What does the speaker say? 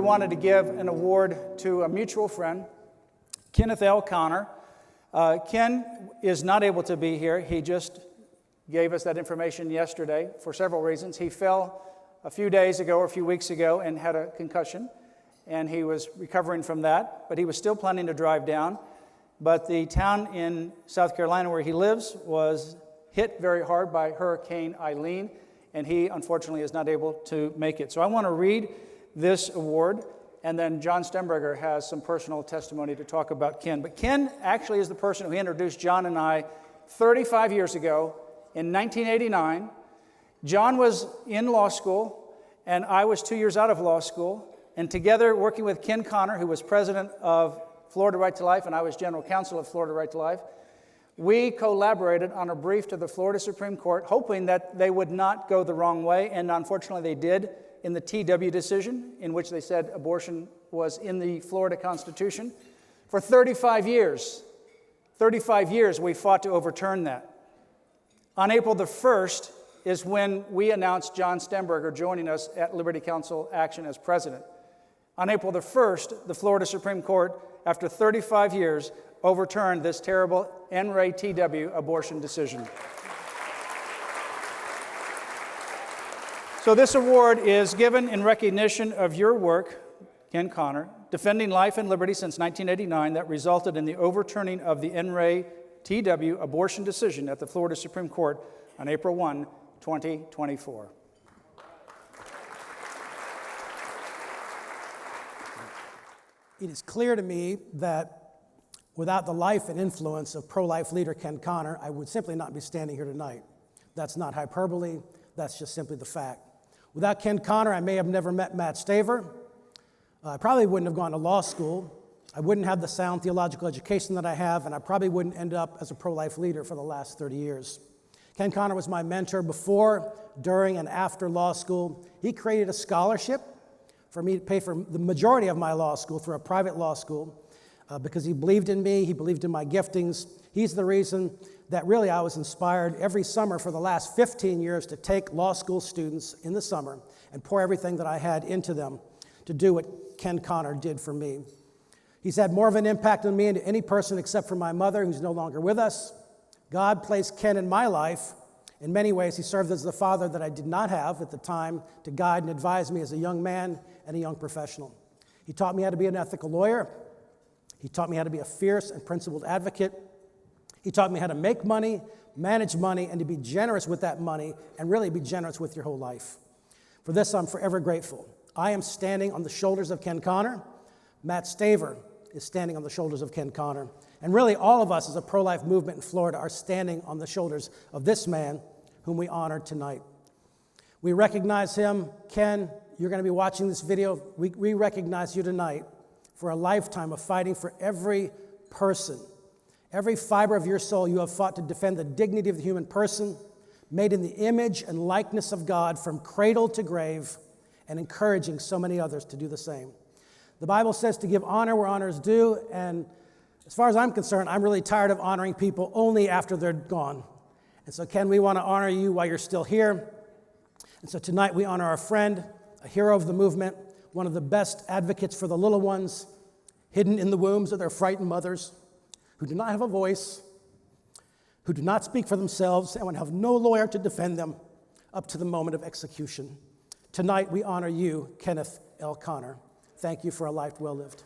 wanted to give an award to a mutual friend, Kenneth L. Ken is not able to be here. He just gave us that information yesterday for several reasons. He fell a few days ago or a few weeks ago and had a concussion, and he was recovering from that, but he was still planning to drive down. But the town in South Carolina where he lives was hit very hard by Hurricane Eileen, and he unfortunately is not able to make it. So I want to read this award, and then John Stemberger has some personal testimony to talk about Ken. But Ken actually is the person who introduced John and I 35 years ago in 1989. John was in law school, and I was 2 years out of law school. And together, working with Ken Connor, who was president of Florida Right to Life, and I was general counsel of Florida Right to Life, we collaborated on a brief to the Florida Supreme Court, hoping that they would not go the wrong way, and unfortunately they did in the TW decision, in which they said abortion was in the Florida Constitution. For 35 years we fought to overturn that. On April the 1st is when we announced John Stemberger joining us at Liberty Counsel Action as president. On April the 1st, the Florida Supreme Court, after 35 years, overturned this terrible NRA-TW abortion decision. So this award is given in recognition of your work, Ken Connor, defending life and liberty since 1989 that resulted in the overturning of the NRA-TW abortion decision at the Florida Supreme Court on April 1, 2024. It is clear to me that without the life and influence of pro-life leader Ken Connor, I would simply not be standing here tonight. That's not hyperbole, that's just simply the fact. Without Ken Connor, I may have never met Mat Staver. I probably wouldn't have gone to law school. I wouldn't have the sound theological education that I have, and I probably wouldn't end up as a pro-life leader for the last 30 years. Ken Connor was my mentor before, during, and after law school. He created a scholarship for me to pay for the majority of my law school through a private law school because he believed in me, he believed in my giftings. He's the reason that really I was inspired every summer for the last 15 years to take law school students in the summer and pour everything that I had into them to do what Ken Connor did for me. He's had more of an impact on me than any person except for my mother, who's no longer with us. God placed Ken in my life. In many ways, he served as the father that I did not have at the time to guide and advise me as a young man and a young professional. He taught me how to be an ethical lawyer. He taught me how to be a fierce and principled advocate. He taught me how to make money, manage money, and to be generous with that money, and really be generous with your whole life. For this, I'm forever grateful. I am standing on the shoulders of Ken Connor. Mat Staver is standing on the shoulders of Ken Connor. And really, all of us as a pro-life movement in Florida are standing on the shoulders of this man whom we honor tonight. We recognize him. Ken, you're going to be watching this video. We recognize you tonight for a lifetime of fighting for every person. Every fiber of your soul, you have fought to defend the dignity of the human person, made in the image and likeness of God from cradle to grave, and encouraging so many others to do the same. The Bible says to give honor where honor is due, and as far as I'm concerned, I'm really tired of honoring people only after they're gone. And so, Ken, we want to honor you while you're still here. And so tonight we honor our friend, a hero of the movement, one of the best advocates for the little ones, hidden in the wombs of their frightened mothers, who do not have a voice, who do not speak for themselves, and would have no lawyer to defend them up to the moment of execution. Tonight we honor you, Kenneth L. Connor. Thank you for a life well lived.